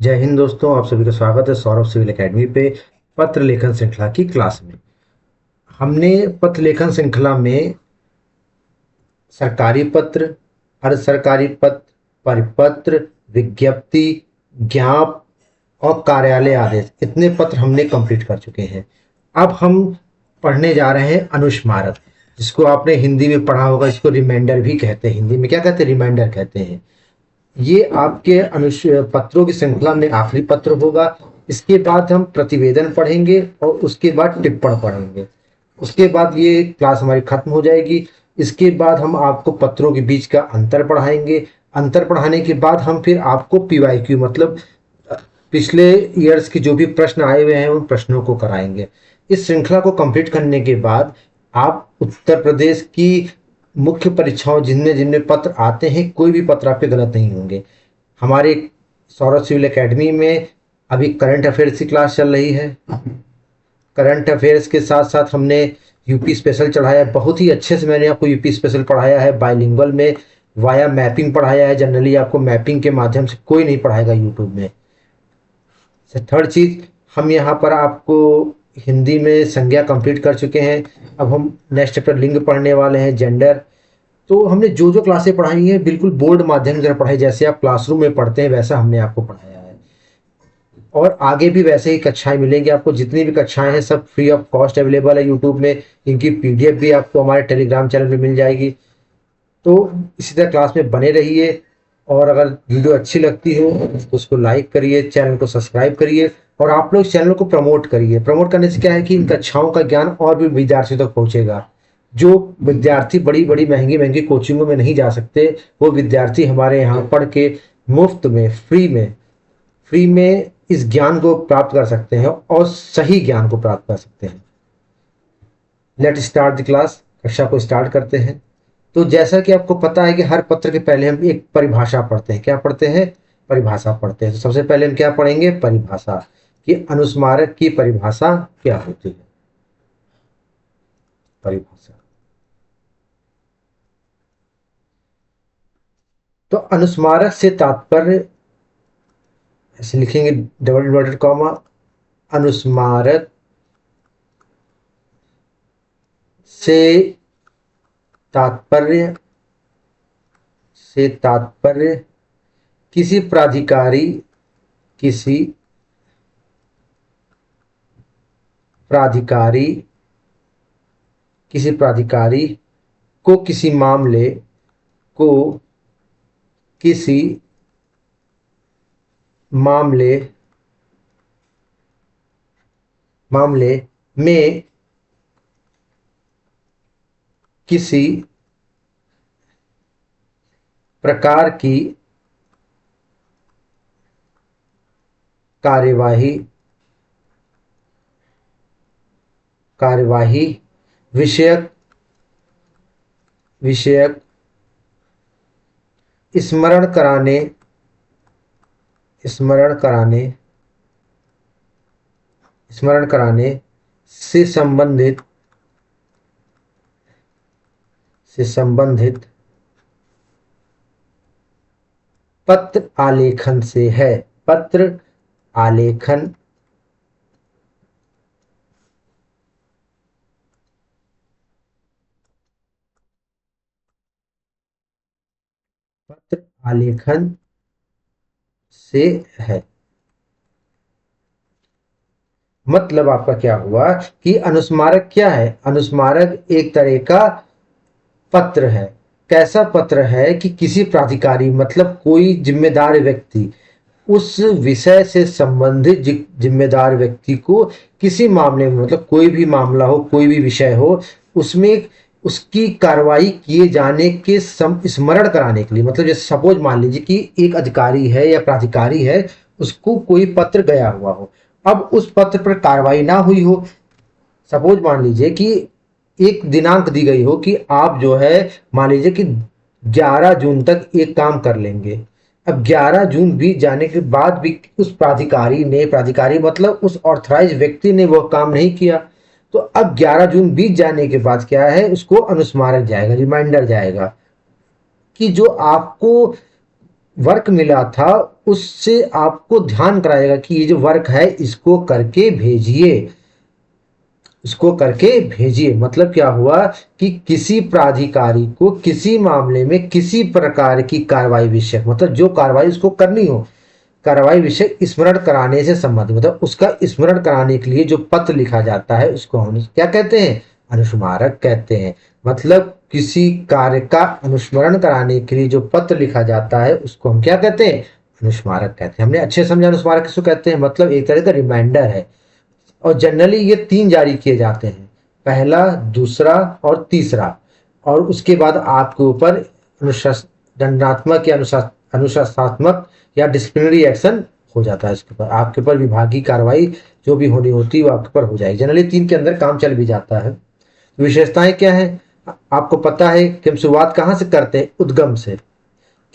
जय हिंद दोस्तों, आप सभी का स्वागत है सौरभ सिविल एकेडमी पे पत्र लेखन श्रृंखला की क्लास में। हमने पत्र लेखन श्रृंखला में सरकारी पत्र, अर्ध सरकारी पत्र, परिपत्र, विज्ञप्ति, ज्ञाप और कार्यालय आदेश, इतने पत्र हमने कंप्लीट कर चुके हैं। अब हम पढ़ने जा रहे हैं अनुस्मारक, जिसको आपने हिंदी में पढ़ा होगा। इसको रिमाइंडर भी कहते हैं। हिंदी में क्या कहते हैं? रिमाइंडर कहते हैं। ये आपके पत्रों की श्रृंखला में आखिरी पत्र होगा। इसके बाद हम प्रतिवेदन पढ़ेंगे और उसके बाद टिप्पण पढ़ेंगे। उसके बाद ये क्लास हमारी खत्म हो जाएगी। इसके बाद हम आपको पत्रों के बीच का अंतर पढ़ाएंगे। अंतर पढ़ाने के बाद हम फिर आपको पीवाईक्यू मतलब पिछले ईयर्स के जो भी प्रश्न आए हुए हैं उन प्रश्नों को कराएंगे। इस श्रृंखला को कंप्लीट करने के बाद आप उत्तर प्रदेश की मुख्य परीक्षाओं जिनमें जिनमें पत्र आते हैं, कोई भी पत्र आपके गलत नहीं होंगे। हमारे सौरभ सिविल एकेडमी में अभी करंट अफेयर्स की क्लास चल रही है। करंट अफेयर्स के साथ साथ हमने यूपी स्पेशल चढ़ाया। बहुत ही अच्छे से मैंने आपको यूपी स्पेशल पढ़ाया है। बाइलिंगुअल में वाया मैपिंग पढ़ाया है। जनरली आपको मैपिंग के माध्यम से कोई नहीं पढ़ाएगा यूट्यूब में। थर्ड चीज, हम यहाँ पर आपको हिंदी में संज्ञा कंप्लीट कर चुके हैं। अब हम नेक्स्ट चैप्टर लिंग पढ़ने वाले हैं, जेंडर। तो हमने जो जो क्लासें पढ़ाई हैं बिल्कुल बोर्ड माध्यम से पढ़ाई, जैसे आप क्लासरूम में पढ़ते हैं वैसा हमने आपको पढ़ाया है। और आगे भी वैसे ही कक्षाएं मिलेंगी आपको। जितनी भी कक्षाएं हैं सब फ्री ऑफ कॉस्ट अवेलेबल है यूट्यूब में। इनकी पीडीएफ भी आपको हमारे टेलीग्राम चैनल में मिल जाएगी। तो इसी तरह क्लास में बने रहिए। और अगर वीडियो अच्छी लगती हो तो उसको लाइक करिए, चैनल को सब्सक्राइब करिए और आप लोग चैनल को प्रमोट करिए। प्रमोट करने से क्या है कि इन कक्षाओं का ज्ञान और भी विद्यार्थियों तक पहुंचेगा। जो विद्यार्थी बड़ी बड़ी महंगी महंगी कोचिंगों में नहीं जा सकते, वो विद्यार्थी हमारे यहाँ पढ़ के मुफ्त में फ्री में इस ज्ञान को प्राप्त कर सकते हैं और सही ज्ञान को प्राप्त कर सकते हैं। Let start the class. कक्षा को स्टार्ट करते हैं। तो जैसा कि आपको पता है कि हर पत्र के पहले हम एक परिभाषा पढ़ते हैं। क्या पढ़ते हैं? परिभाषा पढ़ते हैं। तो सबसे पहले हम क्या पढ़ेंगे? परिभाषा कि अनुस्मारक की परिभाषा क्या होती है। परिभाषा। तो अनुस्मारक से तात्पर्य ऐसे लिखेंगे, डबल इन्वर्टेड कॉमा, अनुस्मारक से तात्पर्य किसी प्राधिकारी किसी प्राधिकारी किसी प्राधिकारी को को किसी मामले मामले में किसी प्रकार की कार्यवाही विषयक स्मरण कराने से संबंधित पत्र आलेखन से है। पत्र आलेखन पत्र आलेखन से है। मतलब आपका क्या हुआ कि अनुस्मारक क्या है? अनुस्मारक एक तरह का पत्र है। कैसा पत्र है कि किसी प्राधिकारी मतलब कोई जिम्मेदार व्यक्ति उस विषय से संबंधित जिम्मेदार व्यक्ति को किसी मामले में, मतलब कोई भी मामला हो, कोई भी विषय हो, उसमें उसकी कार्रवाई किए जाने के स्मरण कराने के लिए। मतलब जैसे सपोज मान लीजिए कि एक अधिकारी है या प्राधिकारी है, उसको कोई पत्र गया हुआ हो, अब उस पत्र पर कार्रवाई ना हुई हो। सपोज मान लीजिए कि एक दिनांक दी गई हो कि आप जो है मान लीजिए कि 11 जून तक एक काम कर लेंगे। अब 11 जून बीत जाने के बाद भी उस प्राधिकारी मतलब उस ऑथराइज व्यक्ति ने वो काम नहीं किया, तो अब 11 जून बीत जाने के बाद क्या है, उसको अनुस्मारक जाएगा, रिमाइंडर जाएगा कि जो आपको वर्क मिला था उससे आपको ध्यान कराएगा कि ये जो वर्क है इसको करके भेजिए, इसको करके भेजिए। मतलब क्या हुआ कि किसी प्राधिकारी को किसी मामले में किसी प्रकार की कार्रवाई विषय, मतलब जो कार्रवाई उसको करनी हो, कार्रवाई विषय स्मरण कराने से संबंधित, मतलब उसका स्मरण कराने के लिए जो पत्र लिखा जाता है उसको हम क्या कहते हैं, अनुस्मारक कहते हैं। मतलब किसी कार्य का अनुस्मरण कराने के लिए जो पत्र लिखा जाता है उसको हम क्या कहते हैं, अनुस्मारक कहते हैं। हमने अच्छे समझा अनुस्मारक किसको कहते हैं, मतलब एक तरह का रिमाइंडर है। और जनरली ये 3 जारी किए जाते हैं, पहला, दूसरा और तीसरा। और उसके बाद आपके ऊपर दंडात्मक या अनुशासनात्मक या डिसिप्लिनरी एक्शन हो जाता है। इसके ऊपर आपके ऊपर विभागीय कार्रवाई जो भी होनी होती है वो आपके ऊपर हो जाएगी। जनरली 3 के अंदर काम चल भी जाता है। विशेषताएं क्या है, आपको पता है कि हम शुरुआत कहाँ से करते हैं, उद्गम से।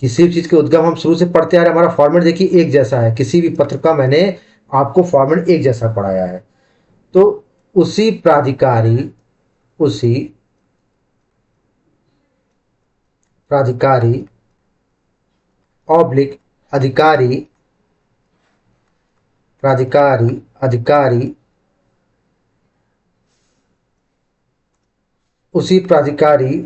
किसी भी चीज के उद्गम हम शुरू से पढ़ते आ रहे हैं। हमारा फॉर्मेट देखिए एक जैसा है, किसी भी पत्र का मैंने आपको फॉर्मेट एक जैसा पढ़ाया है। तो उसी प्राधिकारी उसी प्राधिकारी ऑब्लिक अधिकारी प्राधिकारी अधिकारी उसी प्राधिकारी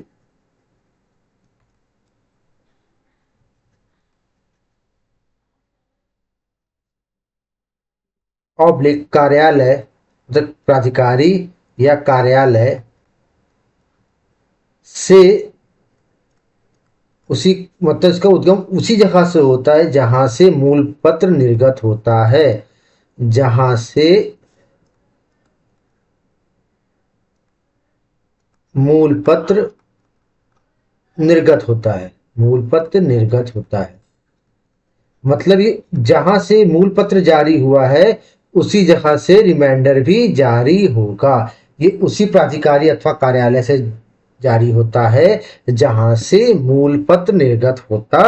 ऑब्लिक कार्यालय, मतलब प्राधिकारी या कार्यालय से उसी, मतलब इसका उद्गम उसी जगह से होता है जहां से मूल पत्र निर्गत होता है, जहां से मूल पत्र निर्गत होता है, मूल पत्र निर्गत होता है। मतलब ये जहां से मूल पत्र जारी हुआ है उसी जगह से रिमाइंडर भी जारी होगा। ये उसी प्राधिकारी अथवा कार्यालय से जारी होता है जहां से मूल पत्र निर्गत होता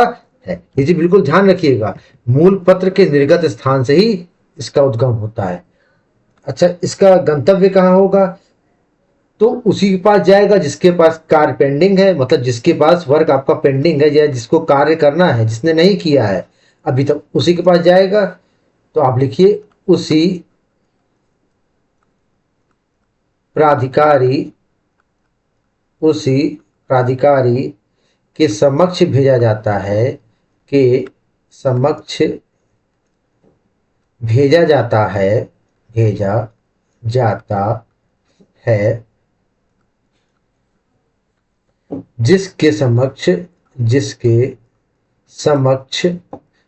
है। ये जी बिल्कुल ध्यान रखिएगा, मूल पत्र के निर्गत स्थान से ही इसका उद्गम होता है। अच्छा, इसका गंतव्य कहाँ होगा, तो उसी के पास जाएगा जिसके पास कार्य पेंडिंग है, मतलब जिसके पास वर्क आपका पेंडिंग है या जिसको कार्य करना है, जिसने नहीं किया है अभी तक, उसी के पास जाएगा। तो आप लिखिए उसी प्राधिकारी उसी प्राधिकारी के समक्ष भेजा जाता है, के समक्ष भेजा जाता है, भेजा जाता है, जिसके समक्ष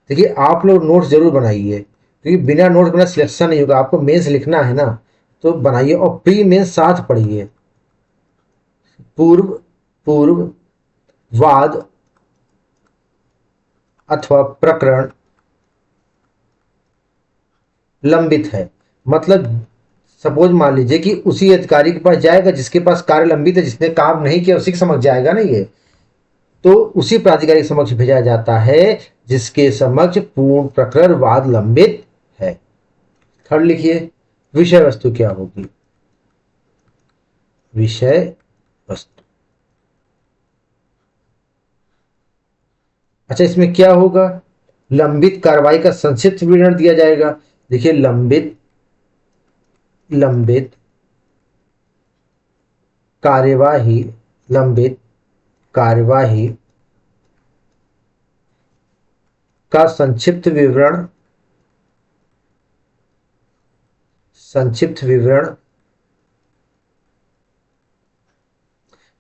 देखिए आप लोग नोट्स जरूर बनाइए, क्योंकि बिना नोट्स बना सिलेक्शन नहीं होगा। आपको मेंस लिखना है ना, तो बनाइए और प्री मेंस साथ पढ़िए। पूर्व पूर्व वाद अथवा प्रकरण लंबित है, मतलब सपोज मान लीजिए कि उसी अधिकारी के पास जाएगा जिसके पास कार्य लंबित है, जिसने काम नहीं किया उसी के समक्ष जाएगा ना ये, तो उसी प्राधिकारी के समक्ष भेजा जाता है जिसके समक्ष पूर्ण प्रकरण वाद लंबित है। थर्ड लिखिए, विषय वस्तु क्या होगी, विषय वस्तु। अच्छा, इसमें क्या होगा, लंबित कार्रवाई का संक्षिप्त विवरण दिया जाएगा। देखिए लंबित कार्यवाही, लंबित कार्यवाही का संक्षिप्त विवरण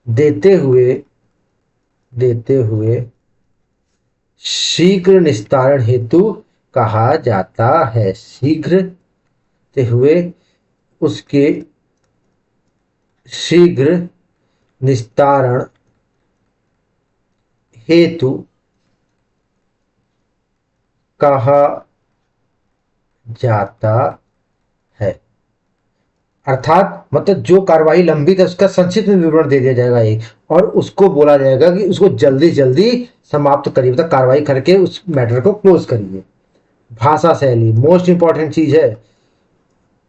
देते हुए शीघ्र निस्तारण हेतु कहा जाता है। शीघ्र ते हुए उसके शीघ्र निस्तारण हेतु कहा जाता है। अर्थात मतलब जो कार्रवाई लंबित है उसका संक्षिप्त में विवरण दे दिया जाएगा एक, और उसको बोला जाएगा कि उसको जल्दी जल्दी समाप्त करिए, मतलब कार्रवाई करके उस मैटर को क्लोज करिए। भाषा शैली मोस्ट इंपॉर्टेंट चीज है।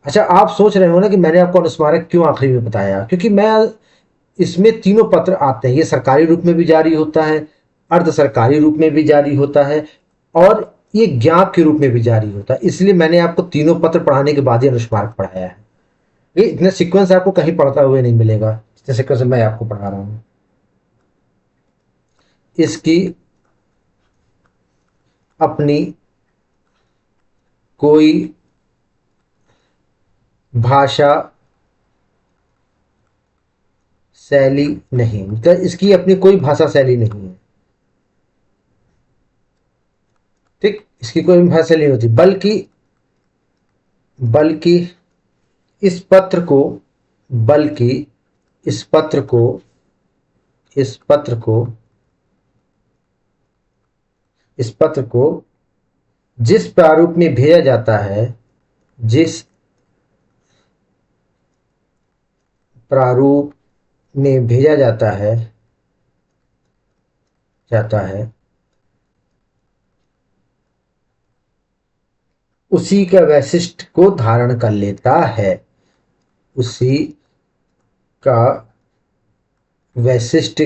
अच्छा, आप सोच रहे हो ना कि मैंने आपको अनुस्मारक क्यों आखिरी में बताया, क्योंकि मैं इसमें तीनों पत्र आते हैं। ये सरकारी रूप में भी जारी होता है, अर्ध सरकारी रूप में भी जारी होता है, और ये ज्ञाप के रूप में भी जारी होता है। इसलिए मैंने आपको तीनों पत्र पढ़ाने के बाद ही अनुस्मारक पढ़ाया है। ये इतना सीक्वेंस आपको कहीं पढ़ता हुए नहीं मिलेगा जितने सीक्वेंस मैं आपको पढ़ा रहा हूं। इसकी अपनी कोई भाषा शैली नहीं, मतलब इसकी अपनी कोई भाषा शैली नहीं है। ठीक, इसकी कोई भाषा शैली नहीं होती, बल्कि बल्कि इस पत्र को बल्कि इस पत्र को इस पत्र को इस पत्र को जिस प्रारूप में भेजा जाता है, जिस प्रारूप में भेजा जाता है उसी का वैशिष्ट को धारण कर लेता है। उसी का वैशिष्ट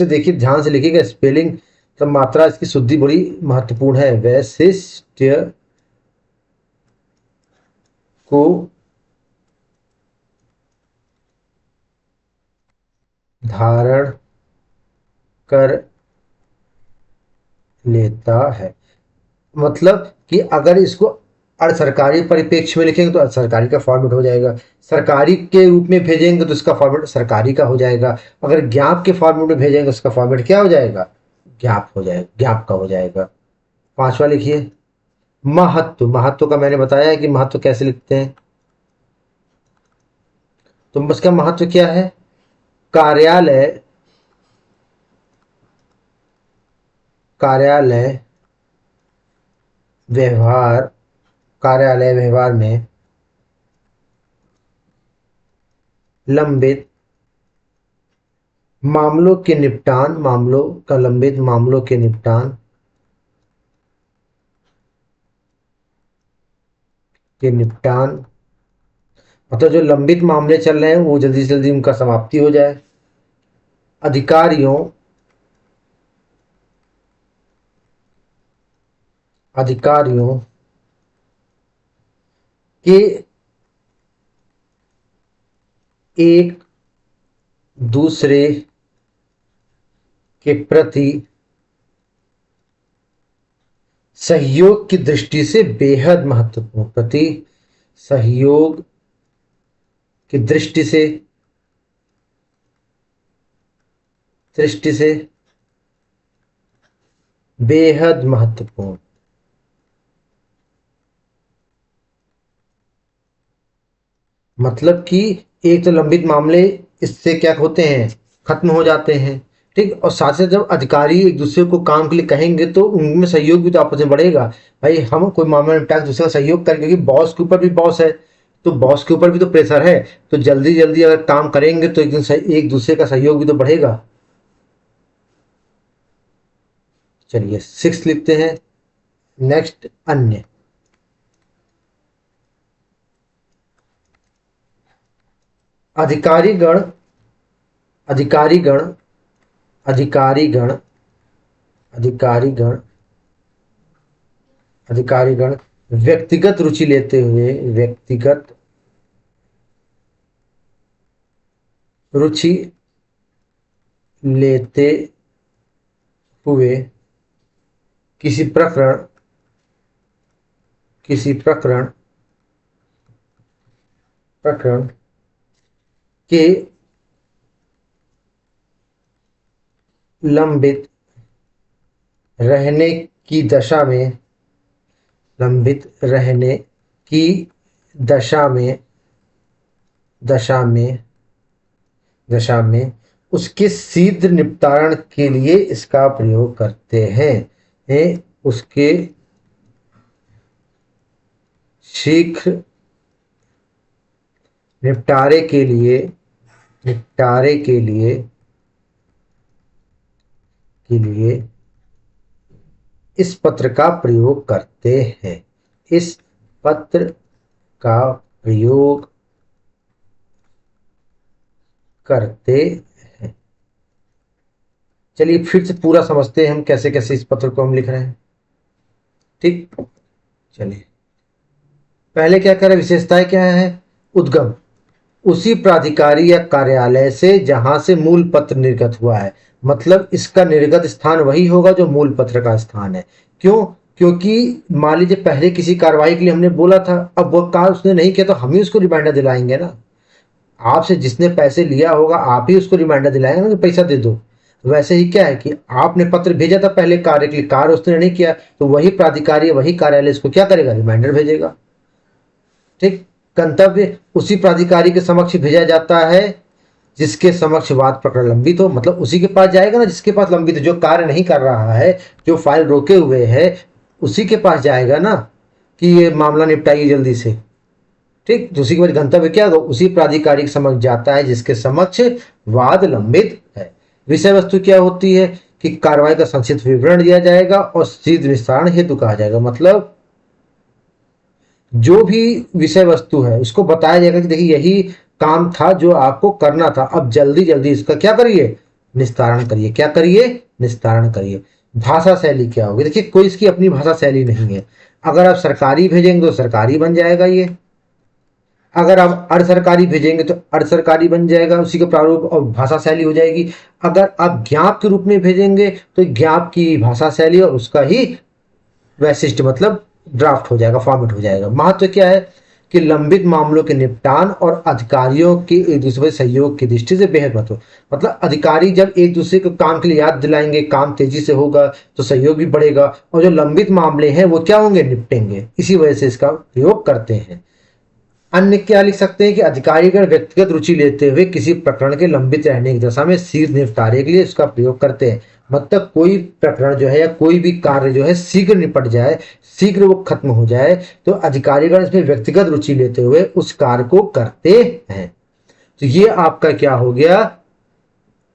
देखिए ध्यान से लिखिएगा, स्पेलिंग तो मात्रा इसकी शुद्धि बड़ी महत्वपूर्ण है। वैशिष्ट को धारण कर लेता है, मतलब कि अगर इसको अर्ध सरकारी परिप्रेक्ष्य में लिखेंगे तो अर्ध सरकारी का फॉर्मेट हो जाएगा, सरकारी के रूप में भेजेंगे तो इसका फॉर्मेट सरकारी का हो जाएगा, अगर ज्ञाप के फॉर्मेट में भेजेंगे तो उसका फॉर्मेट क्या हो जाएगा, ज्ञाप हो जाएगा, ज्ञाप का हो जाएगा। पांचवा लिखिए, महत्व का मैंने बताया है कि महत्व कैसे लिखते हैं। तो उसका महत्व क्या है, कार्यालय कार्यालय व्यवहार में लंबित मामलों के निपटान मतलब जो लंबित मामले चल रहे हैं वो जल्दी से जल्दी उनका समाप्ति हो जाए। अधिकारियों के एक दूसरे के प्रति सहयोग की दृष्टि से बेहद महत्वपूर्ण, सहयोग की दृष्टि से बेहद महत्वपूर्ण। मतलब कि एक तो लंबित मामले इससे क्या होते हैं, खत्म हो जाते हैं। ठीक, और साथ ही जब अधिकारी एक दूसरे को काम के लिए कहेंगे तो उनमें सहयोग भी तो आपस में बढ़ेगा। भाई हम कोई मामला निपटा दूसरे का सहयोग करेंगे, क्योंकि बॉस के ऊपर भी बॉस है, तो बॉस के ऊपर भी तो प्रेशर है, तो जल्दी जल्दी अगर काम करेंगे तो एक दूसरे का सहयोग भी तो बढ़ेगा। चलिए 6 लिखते हैं। नेक्स्ट, अन्य। अधिकारीगण अधिकारीगण अधिकारीगण अधिकारीगण अधिकारीगण व्यक्तिगत रुचि लेते हुए रुचि लेते हुए किसी प्रकरण के लंबित रहने की दशा में उसके शीघ्र निपटारण के लिए इसका प्रयोग करते हैं। उसके शीघ्र निपटारे के लिए इस पत्र का प्रयोग करते हैं। इस पत्र का प्रयोग करते हैं। चलिए फिर से पूरा समझते हैं हम कैसे कैसे इस पत्र को हम लिख रहे हैं। ठीक, चलिए पहले क्या करें, विशेषताएं क्या है। उद्गम उसी प्राधिकारी या कार्यालय से जहां से मूल पत्र निर्गत हुआ है, मतलब इसका निर्गत स्थान वही होगा जो मूल पत्र का स्थान है। क्यों? क्योंकि मान लीजिए पहले किसी कार्रवाई के लिए हमने बोला था, अब वो कार्य उसने नहीं किया तो हम ही उसको रिमाइंडर दिलाएंगे ना। आपसे जिसने पैसे लिया होगा आप ही उसको रिमाइंडर दिलाएंगे ना कि पैसा दे दो। वैसे ही क्या है कि आपने पत्र भेजा था पहले कार्य के लिए, कार्य उसने नहीं किया तो वही प्राधिकारी वही कार्यालय इसको क्या करेगा, रिमाइंडर भेजेगा। ठीक, गंतव्य उसी प्राधिकारी के समक्ष भेजा जाता है जिसके समक्ष वाद प्रकरण लंबित हो, मतलब उसी के पास जाएगा ना जिसके पास लंबित, जो कार्य नहीं कर रहा है, जो फाइल रोके हुए है, उसी के पास जाएगा ना कि ये मामला निपटाइए जल्दी से। ठीक, तो उसी के बाद गंतव्य क्या होगा, उसी प्राधिकारी के समक्ष जाता है जिसके समक्ष वाद लंबित है। विषय वस्तु क्या होती है कि कार्रवाई का संक्षिप्त विवरण दिया जाएगा और शीघ्र निस्तारण हेतु कहा जाएगा, मतलब जो भी विषय वस्तु है उसको बताया जाएगा कि देखिए यही काम था जो आपको करना था, अब जल्दी जल्दी इसका क्या करिए, निस्तारण करिए। क्या करिए, निस्तारण करिए। भाषा शैली क्या होगी, देखिए कोई इसकी अपनी भाषा शैली नहीं है। अगर आप सरकारी भेजेंगे तो सरकारी बन जाएगा ये, अगर आप अर्ध सरकारी भेजेंगे तो अर्ध सरकारी बन जाएगा, उसी का प्रारूप और भाषा शैली हो जाएगी। अगर आप ज्ञाप के रूप में भेजेंगे तो ज्ञाप की भाषा शैली और उसका ही वैशिष्ट मतलब ड्राफ्ट हो जाएगा, फॉर्मेट हो जाएगा। महत्व क्या है कि लंबित मामलों के निपटान और अधिकारियों के एक दूसरे से सहयोग की दृष्टि से बेहद महत्व, मतलब अधिकारी जब एक दूसरे को काम के लिए याद दिलाएंगे, काम तेजी से होगा तो सहयोग भी बढ़ेगा, और जो लंबित मामले हैं वो क्या होंगे, निपटेंगे। इसी वजह से इसका प्रयोग करते हैं। अन्य क्या लिख सकते हैं कि अधिकारीगण व्यक्तिगत रुचि लेते हुए किसी प्रकरण के लंबित रहने की दशा में शीघ्र निपटारे के लिए इसका प्रयोग करते हैं, मतलब कोई प्रकरण जो है या कोई भी कार्य जो है शीघ्र निपट जाए, शीघ्र वो खत्म हो जाए, तो अधिकारीगण इसमें व्यक्तिगत रुचि लेते हुए उस कार्य को करते हैं। तो ये आपका क्या हो गया,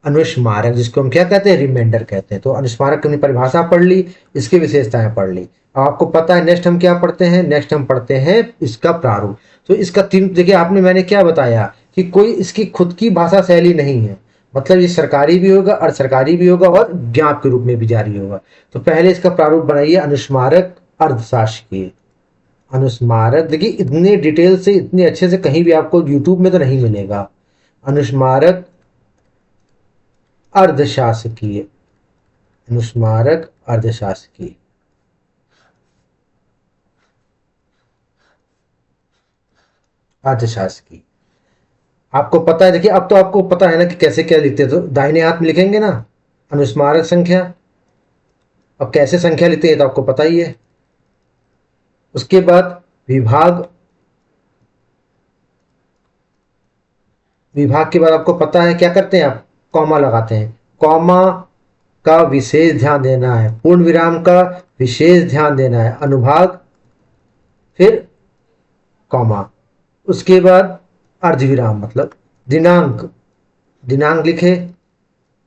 अनुस्मारक, जिसको हम क्या कहते हैं, रिमाइंडर कहते हैं। तो अनुस्मारक की परिभाषा पढ़ ली, इसकी विशेषताएं पढ़ ली। अब आपको पता है नेक्स्ट हम क्या पढ़ते हैं, नेक्स्ट हम पढ़ते हैं इसका प्रारूप। तो इसका तीन, देखिए आपने मैंने क्या बताया कि कोई इसकी खुद की भाषा शैली नहीं है, मतलब ये सरकारी भी होगा अर्ध सरकारी भी होगा और ज्ञाप के रूप में भी जारी होगा। तो पहले इसका प्रारूप बनाइए, अनुस्मारक अर्धशासकीय। अनुस्मारक देखिए इतने डिटेल से इतने अच्छे से कहीं भी आपको यूट्यूब में तो नहीं मिलेगा। अनुस्मारक अर्धशासकीय, अनुस्मारक अर्धशासकीय। अर्धशासकीय आपको पता है, देखिए अब तो आपको पता है ना कि कैसे क्या लिखते हैं। तो दाहिने हाथ में लिखेंगे ना अनुस्मारक संख्या, अब कैसे संख्या लिखते हैं तो आपको पता ही है। उसके बाद विभाग, विभाग के बाद आपको पता है क्या करते हैं, आप कॉमा लगाते हैं। कॉमा का विशेष ध्यान देना है, पूर्ण विराम का विशेष ध्यान देना है, अनुभाग फिर कॉमा। उसके बाद अर्धविराम मतलब दिनांक, दिनांक लिखे,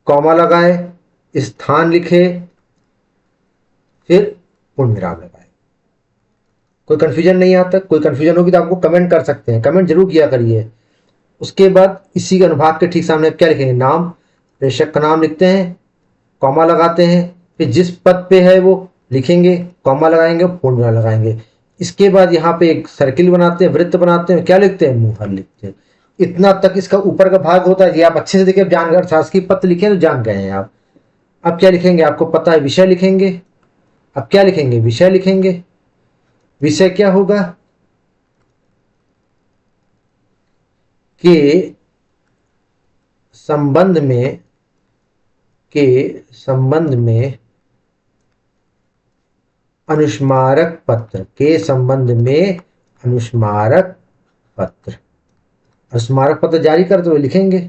कॉमा लगाए, स्थान लिखे, फिर पूर्ण विराम लगाए। कोई कंफ्यूजन नहीं आता, कोई कंफ्यूजन होगी तो आपको कमेंट कर सकते हैं, कमेंट जरूर किया करिए। उसके बाद इसी के अनुभाग के ठीक सामने क्या लिखेंगे, नाम, प्रेषक का नाम लिखते हैं, कॉमा लगाते हैं, फिर जिस पद पे है वो लिखेंगे, कॉमा लगाएंगे, पूर्ण विराम लगाएंगे। इसके बाद यहाँ पे एक सर्किल बनाते हैं, वृत्त बनाते हैं, क्या लिखते हैं, मुहर लिखते हैं। इतना तक इसका ऊपर का भाग होता है, ये आप अच्छे से देखिए, जान गए, शासकीय पत्र लिखे तो जान गए हैं आप। अब क्या लिखेंगे, आपको पता है विषय लिखेंगे। अब क्या लिखेंगे, विषय लिखेंगे। विषय क्या होगा कि संबंध में, के संबंध में अनुस्मारक पत्र, के संबंध में अनुस्मारक पत्र, अनुस्मारक पत्र जारी करते हुए लिखेंगे।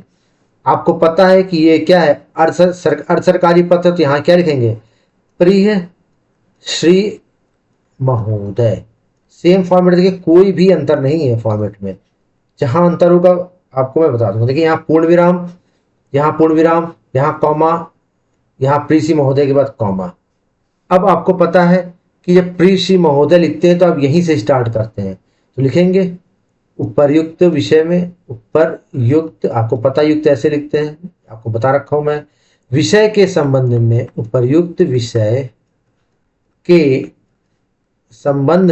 आपको पता है कि ये क्या है, अर्ध सरकारी पत्र, तो यहां क्या लिखेंगे, प्रिय श्री महोदय। सेम फॉर्मेट, देखिए कोई भी अंतर नहीं है फॉर्मेट में। जहां अंतर होगा आपको मैं बता दूंगा। देखिए यहाँ पूर्ण विराम, यहाँ पूर्ण विराम, यहाँ कॉमा, यहाँ प्रिय श्री महोदय के बाद कॉमा। अब आपको पता है कि जब प्रिय श्री महोदय लिखते हैं तो आप यहीं से स्टार्ट करते हैं, तो लिखेंगे उपरयुक्त विषय में, उपर युक्त, आपको पता युक्त ऐसे लिखते हैं, आपको बता रखा हूं मैं। विषय के संबंध में उपर्युक्त विषय के संबंध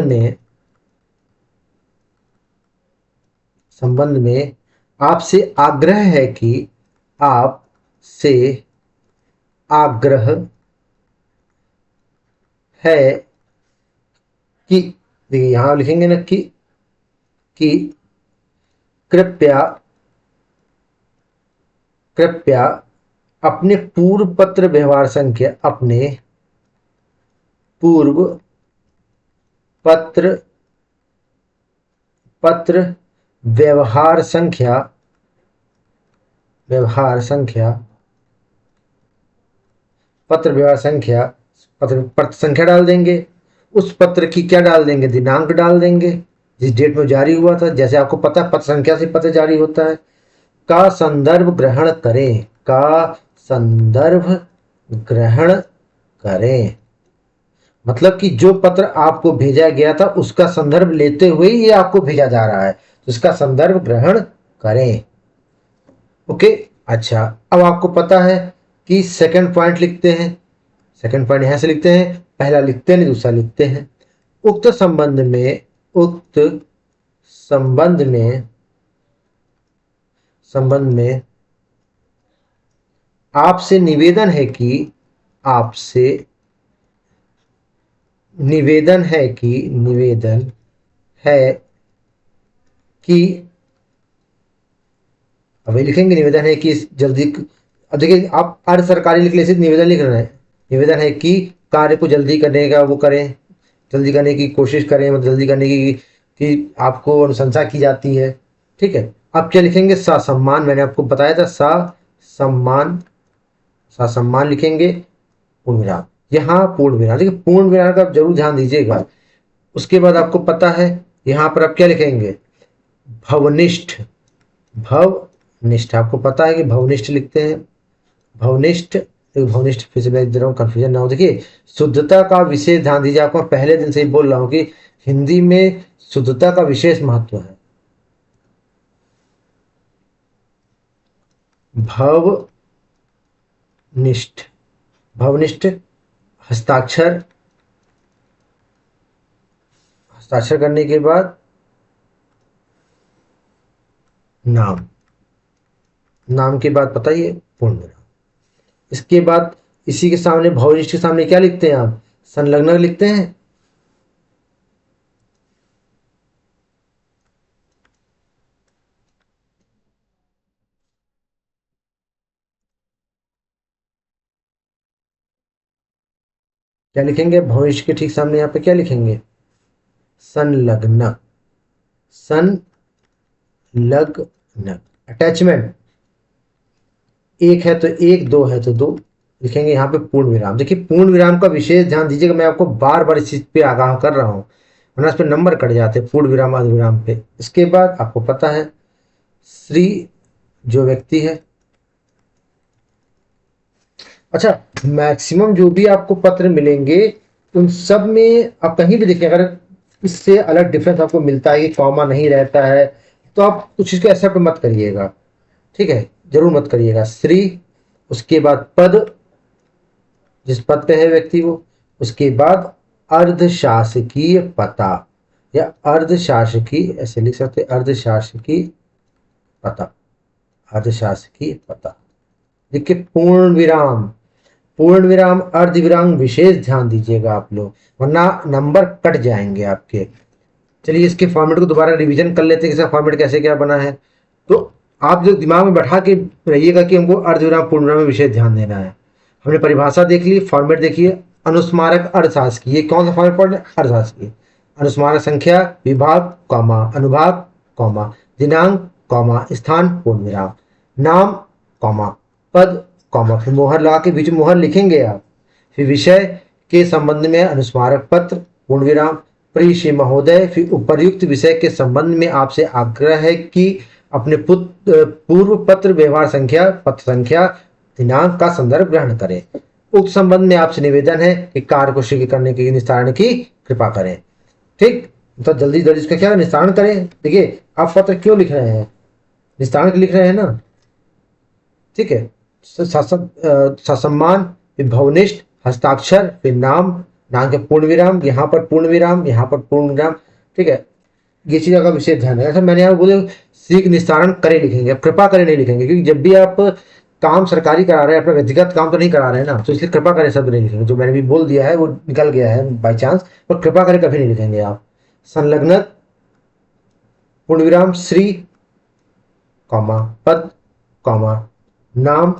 में आपसे आग्रह है कि आपसे आग्रह है कि, देखिए यहां लिखेंगे ना कि कृपया कृपया अपने पूर्व पत्र व्यवहार संख्या, अपने पूर्व पत्र पत्र व्यवहार संख्या पत्र व्यवहार संख्या, पत्र संख्या डाल देंगे। उस पत्र की क्या डाल देंगे, दिनांक डाल देंगे, जिस डेट में जारी हुआ था। जैसे आपको पता है पत्र संख्या से पत्र जारी होता है। का संदर्भ ग्रहण करें, का संदर्भ ग्रहण करें, मतलब कि जो पत्र आपको भेजा गया था उसका संदर्भ लेते हुए ये आपको भेजा जा रहा है, तो इसका संदर्भ ग्रहण करें। ओके, अच्छा, अब आपको पता है कि सेकंड पॉइंट लिखते हैं। सेकंड पॉइंट यहां से लिखते हैं, पहला लिखते नहीं दूसरा लिखते हैं। उक्त संबंध में आपसे निवेदन है कि अब ये लिखेंगे निवेदन है कि जल्दी, अब देखिए आप अर्ध सरकारी लिख ले, सिर्फ निवेदन लिख रहे हैं। निवेदन है कि कार्य को जल्दी करने का वो करें, जल्दी करने की कोशिश करें, मतलब जल्दी करने की कि आपको अनुशंसा की जाती है। ठीक है, अब क्या लिखेंगे, ससम्मान, मैंने आपको बताया था ससम्मान लिखेंगे, पूर्ण विराम। यहाँ पूर्ण विराम, देखिए पूर्ण विराम का आप जरूर ध्यान दीजिएगा। उसके बाद आपको पता है यहाँ पर आप क्या लिखेंगे, भवनिष्ठ। आपको पता है कि भवनिष्ठ लिखते हैं, भवनिष्ठ। भवनिष्ठ फिर से मैं दे रहा हूँ, कंफ्यूजन ना हो। देखिए शुद्धता का विशेष ध्यान दीजिए, आपको पहले दिन से ही बोल रहा हूँ कि हिंदी में शुद्धता का विशेष महत्व है। भवनिष्ठ हस्ताक्षर करने के बाद नाम के बाद पता ही है पूर्ण विराम। इसके बाद इसी के सामने भवनिष्ठ के सामने क्या लिखते हैं आप, संलग्न लिखते हैं। क्या लिखेंगे, भविष्य के ठीक सामने यहाँ पे क्या लिखेंगे, संलग्न। अटैचमेंट, एक है तो एक, दो है तो दो, लिखेंगे यहाँ पे पूर्ण विराम। देखिए पूर्ण विराम का विशेष ध्यान दीजिएगा, मैं आपको बार बार इस चीज पे आगाह कर रहा हूँ, वरना इस पे नंबर कट जाते हैं पूर्ण विराम अर्ध विराम पे। इसके बाद आपको पता है श्री जो व्यक्ति है, अच्छा मैक्सिमम जो भी आपको पत्र मिलेंगे उन सब में आप कहीं भी देखें, अगर इससे अलग डिफरेंस आपको मिलता है कि कॉमा नहीं रहता है, तो आप कुछ चीज को एक्सेप्ट मत करिएगा। ठीक है, जरूर मत करिएगा। श्री, उसके बाद पद, जिस पद पे है व्यक्ति वो, उसके बाद अर्धशासकीय पता या अर्धशासकीय, ऐसे लिख सकते, अर्धशासकीय पता। देखिए पूर्ण विराम अर्ध विराम विशेष ध्यान दीजिएगा आप लोग, वरना नंबर कट जाएंगे आपके। चलिए इसके फॉर्मेट को दोबारा रिवीजन कर लेते हैं, इसका फॉर्मेट कैसे क्या बना है। तो आप जो दिमाग में बैठा के रहिएगा कि हमको अर्ध विराम पूर्ण विराम में विशेष ध्यान देना है। हमने परिभाषा देख ली, फॉर्मेट देखिए, अनुस्मारक अर्धशासकीय, ये कौन सा फॉर्मेट पढ़ रहे हैं, अर्धशासकीय। अनुस्मारक संख्या, विभाग कॉमा अनुभाग कॉमा दिनांक कॉमा स्थान पूर्ण विराम, नाम कॉमा पद कॉमा, फिर मोहर लगा के बीच में मोहर लिखेंगे आप। फिर विषय के संबंध में अनुस्मारक पत्र पूर्ण विराम, प्रिय श्री महोदय, फिर उपर्युक्त विषय के संबंध में आपसे आग्रह है कि अपने पूर्व पत्र व्यवहार संख्या, पत्र संख्या, दिनांक का संदर्भ ग्रहण करें। उक्त संबंध में आपसे निवेदन है कि कार्य को शीघ्र करने के निस्तारण की कृपा करें। ठीक, तो जल्दी जल्दी इसका क्या निस्तारण करें। देखिए आप पत्र क्यों लिख रहे हैं, निस्तारण के लिख रहे हैं ना। ठीक है, ससम्मान, फिर भवनिष्ठ, हस्ताक्षर, फिर नाम के पूर्ण विराम, यहाँ पर पूर्ण विराम, यहाँ पर पूर्ण विराम, ठीक है। ये चीज़ का विशेष ध्यान है। ऐसा मैंने यहाँ बोले शीघ्र निस्तारण करें लिखेंगे, कृपा करें नहीं लिखेंगे, क्योंकि जब भी आप काम सरकारी करा रहे हैं, अपना व्यक्तिगत काम तो नहीं करा रहे हैं ना, तो इसलिए कृपा करें शब्द नहीं लिखेंगे। जो मैंने भी बोल दिया है वो निकल गया है बाई चांस, पर कृपा करें कभी नहीं लिखेंगे आप। संलग्न पूर्ण विराम श्री कॉमा पद कॉमा नाम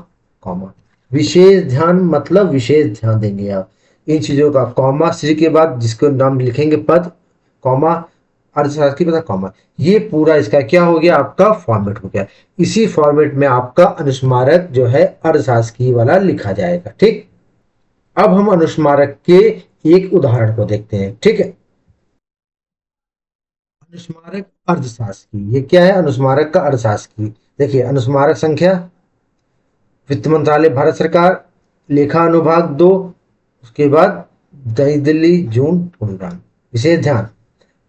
कॉमा विशेष ध्यान, मतलब विशेष ध्यान देंगे आप इन चीजों का। कॉमा श्री के बाद जिसको नाम लिखेंगे पद कॉमा अर्थशास्त्री पता कॉमा, ये पूरा इसका क्या हो गया, आपका फॉर्मेट हो गया। इसी फॉर्मेट में आपका अनुस्मारक जो है अर्थशास्त्री वाला लिखा जाएगा, ठीक। अब हम अनुस्मारक के एक उदाहरण को देखते हैं, ठीक है। अनुस्मारक अर्थशास्त्री, ये क्या है, अनुस्मारक का अर्थशास्त्री। देखिए अनुस्मारक संख्या वित्त मंत्रालय भारत सरकार, लेखा अनुभाग 2, उसके बाद नई दिल्ली जून पूर्णविराम। विशेष ध्यान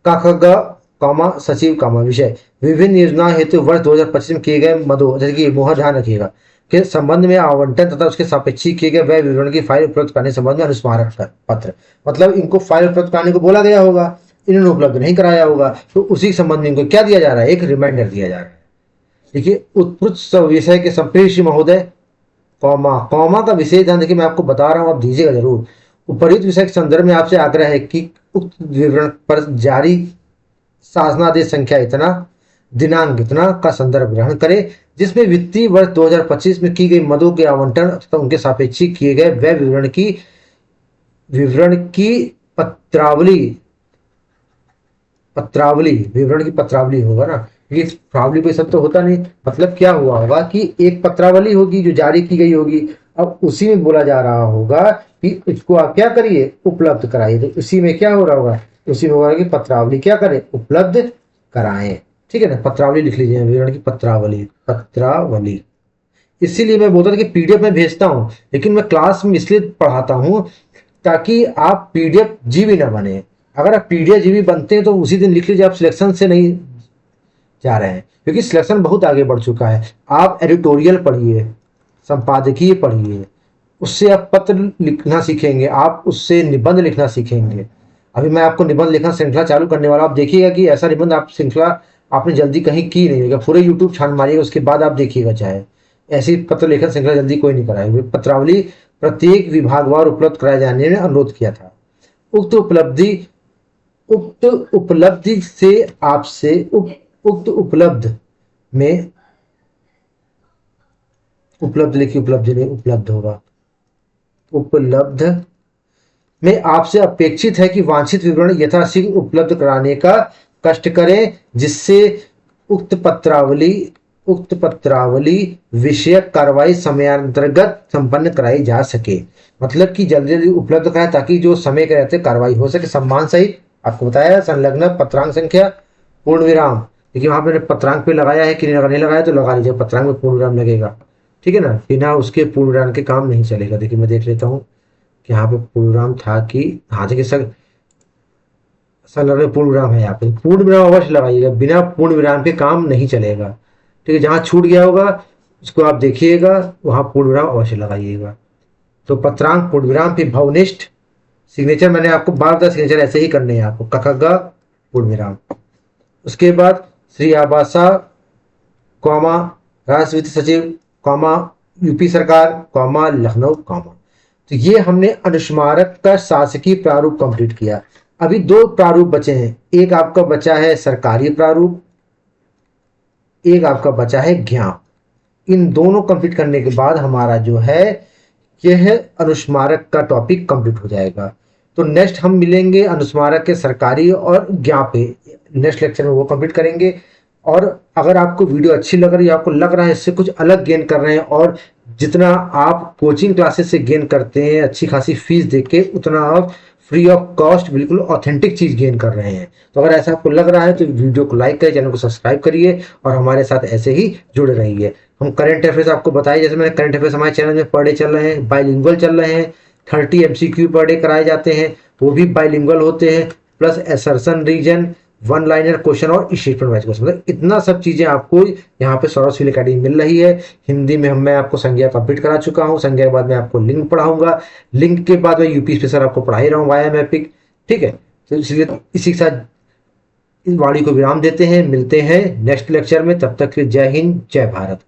काखगा कॉमा सचिव कॉमा विषय विभिन्न योजना हेतु वर्ष 2025 में किए गए मदों, जैसे कि मोहर ध्यान रखिएगा के संबंध में आवंटन तथा उसके सापेक्षिक किए गए व्यय विवरण की फाइल उपलब्ध करने संबंध में अनुस्मारक पत्र, मतलब इनको फाइल उपलब्ध कराने को बोला गया होगा, इन्होंने उपलब्ध नहीं कराया होगा, तो उसी संबंध में इनको क्या दिया जा रहा है, एक रिमाइंडर दिया जा रहा है। देखिए उत्कृष्ट विषय के संप्रेषी श्री महोदय कॉमा, कॉमा का विशेष ध्यान देखिए मैं आपको बता रहा हूं, आप दीजिएगा जरूर। उपयुक्त विषय के संदर्भ में आपसे आग्रह है कि उक्त विवरण पर जारी शासनादेश संख्या इतना दिनांक इतना का संदर्भ ग्रहण करें, जिसमें वित्तीय वर्ष 2025 में की गई मदों के आवंटन तथा उनके सापेक्षिक किए गए व्यय विवरण की पत्रावली होगा ना, ये पत्रावली कोई शब्द तो होता नहीं, मतलब क्या हुआ होगा कि एक पत्रावली होगी जो जारी की गई होगी, अब उसी में बोला जा रहा होगा कि इसको आप क्या करिए, उपलब्ध कराइए। तो उसी में क्या हो रहा होगा, उसी में होगा कि पत्रावली क्या करें, उपलब्ध कराएं, ठीक है ना। पत्रावली लिख लीजिए, विवरण की पत्रावली। इसीलिए मैं बोलता था कि पीडीएफ में भेजता हूं, लेकिन मैं क्लास में इसलिए पढ़ाता हूं ताकि आप पीडीएफ जीबी ना बने। अगर आप पीडीएफ जीबी बनते हैं तो उसी दिन लिख लीजिए, आप सिलेक्शन से नहीं जा रहे हैं, क्योंकि सिलेक्शन बहुत आगे बढ़ चुका है। आप एडिटोरियल पढ़िए, संपादकीय पढ़िए, उससे आप पत्र लिखना सीखेंगे, आप उससे निबंध लिखना सीखेंगे। अभी मैं आपको निबंध लिखना श्रृंखला चालू करने वाला, आप देखिएगा कि ऐसा निबंध आप श्रृंखला आपने जल्दी कहीं की नहीं होगा, पूरे यूट्यूब छान मारिएगा, उसके बाद आप देखिएगा, चाहे ऐसी पत्र लेखन श्रृंखला जल्दी कोई नहीं कराएगी। पत्रावली प्रत्येक विभागवार उपलब्ध कराए जाने में अनुरोध किया था। उक्त उपलब्धि से आपसे उक्त उपलब्ध में उपलब्ध लिखिए, उपलब्धि नहीं उपलब्ध होगा, उपलब्ध में आपसे अपेक्षित है कि वांछित विवरण यथाशीघ्र उपलब्ध कराने का कष्ट करें, जिससे उक्त पत्रावली विषयक कार्रवाई समयांतर्गत संपन्न कराई जा सके। मतलब कि जल्दी जल्दी उपलब्ध कराएं ताकि जो समय के रहते कार्रवाई हो सके सम्मान सहित। आपको बताया संलग्न पत्रांक संख्या पूर्ण विराम, देखिए वहां मैंने पत्रांक पे लगाया है कि नहीं लगाया, तो लगा लीजिए, पत्रांक में पूर्ण विराम लगेगा, ठीक है ना। बिना उसके पूर्ण विराम के काम नहीं चलेगा। देखिए मैं देख लेता हूँ कि यहाँ पे पूर्ण विराम था कि हाँ, देखिए संलग्न पूर्ण विराम है, यहाँ पे पूर्ण विराम अवश्य लगाइएगा, बिना पूर्ण विराम के काम नहीं चलेगा, ठीक है। जहाँ छूट गया होगा उसको आप देखिएगा, वहाँ पूर्ण विराम अवश्य लगाइएगा। तो पत्रांक पूर्ण विराम, फिर भवनिष्ठ सिग्नेचर, मैंने आपको बार सिग्नेचर ऐसे ही करने हैं आपको, कखगा पूर्ण विराम। उसके बाद श्री आबासा कॉमा राष्ट्र वित्त सचिव कॉमा यूपी सरकार कॉमा लखनऊ कॉमा। तो ये हमने अनुस्मारक का शासकीय प्रारूप कंप्लीट किया। अभी 2 प्रारूप बचे हैं, एक आपका बचा है सरकारी प्रारूप, एक आपका बचा है ज्ञाप। इन दोनों कंप्लीट करने के बाद हमारा जो है यह अनुस्मारक का टॉपिक कंप्लीट हो जाएगा। तो नेक्स्ट हम मिलेंगे अनुस्मारक के सरकारी और ज्ञाप पे, नेक्स्ट लेक्चर में वो कंप्लीट करेंगे। और अगर आपको वीडियो अच्छी लग रही है, आपको लग रहा है इससे कुछ अलग गेन कर रहे हैं, और जितना आप कोचिंग क्लासेस से गेन करते हैं अच्छी खासी फीस देके, उतना आप फ्री ऑफ कॉस्ट बिल्कुल ऑथेंटिक चीज गेन कर रहे हैं, तो अगर ऐसा आपको लग रहा है तो वीडियो को लाइक करिए, चैनल को सब्सक्राइब करिए और हमारे साथ ऐसे ही जुड़े रहिए। हम करंट अफेयर्स आपको बताइए, जैसे मैंने करंट अफेयर्स हमारे चैनल में पर डे चल रहे हैं, बाइलिंगुअल चल रहे हैं, 30 MCQ पर डे कराए जाते हैं, वो भी बाइलिंगुअल होते हैं, plus assertion reason, one liner question और स्टेटमेंट वाइज क्वेश्चन, मतलब इतना सब चीजें आपको यहाँ पे सौरभ सिविल अकेडमी मिल रही है। हिंदी में मैं आपको संज्ञा कंप्लीट करा चुका हूँ, संज्ञा के बाद मैं आपको लिंक पढ़ाऊंगा, लिंक के बाद मैं यूपी स्पेशल आपको पढ़ा ही रहा हूँ वाया मैपिंग। ठीक है, तो इसलिए इसी के साथ इस वाणी को विराम देते हैं, मिलते हैं नेक्स्ट लेक्चर में, तब तक के जय हिंद जय भारत।